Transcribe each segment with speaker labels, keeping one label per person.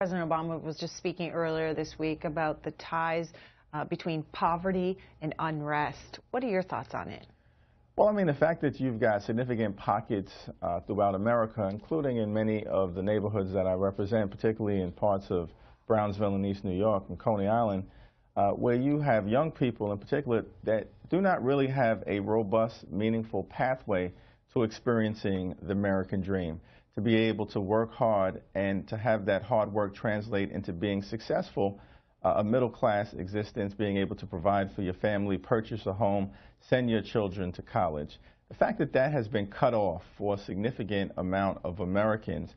Speaker 1: President Obama was just speaking earlier this week about the ties between poverty and unrest. What are your thoughts on it?
Speaker 2: Well, I mean, the fact that you've got significant pockets throughout America, including in many of the neighborhoods that I represent, particularly in parts of Brownsville and East New York and Coney Island, where you have young people in particular that do not really have a robust, meaningful pathway to experiencing the American dream, to be able to work hard and to have that hard work translate into being successful, a middle-class existence, being able to provide for your family, purchase a home, send your children to college. The fact that that has been cut off for a significant amount of Americans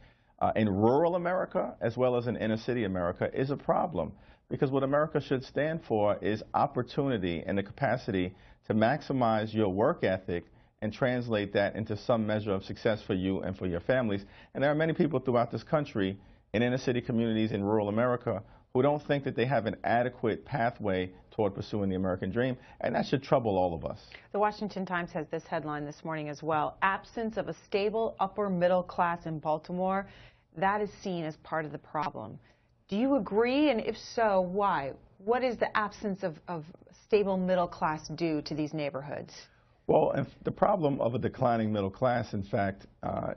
Speaker 2: in rural America as well as in inner-city America is a problem, because what America should stand for is opportunity and the capacity to maximize your work ethic and translate that into some measure of success for you and for your families. And there are many people throughout this country, in inner-city communities in rural America, who don't think that they have an adequate pathway toward pursuing the American dream, and that should trouble all of us.
Speaker 1: The Washington Times has this headline this morning as well: absence of a stable upper middle class in Baltimore, that is seen as part of the problem. Do you agree, and if so, why? What is the absence of stable middle class do to these neighborhoods?
Speaker 2: Well, the problem of a declining middle class, in fact,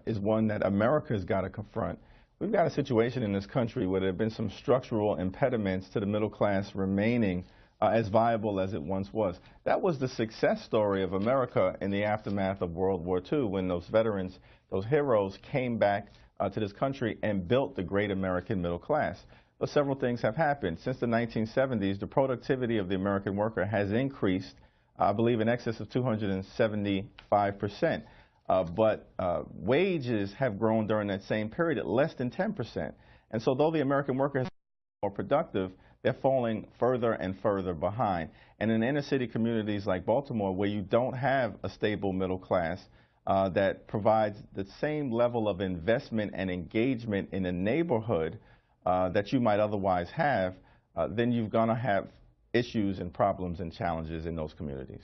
Speaker 2: is one that America has got to confront. We've got a situation in this country where there have been some structural impediments to the middle class remaining as viable as it once was. That was the success story of America in the aftermath of World War II, when those veterans, those heroes, came back to this country and built the great American middle class. But several things have happened. Since the 1970s, the productivity of the American worker has increased, I believe, in excess of 275%. But wages have grown during that same period at less than 10%. And so though the American worker has been more productive, they're falling further and further behind. And in inner city communities like Baltimore, where you don't have a stable middle class that provides the same level of investment and engagement in the neighborhood that you might otherwise have, then you're going to have issues and problems and challenges in those communities.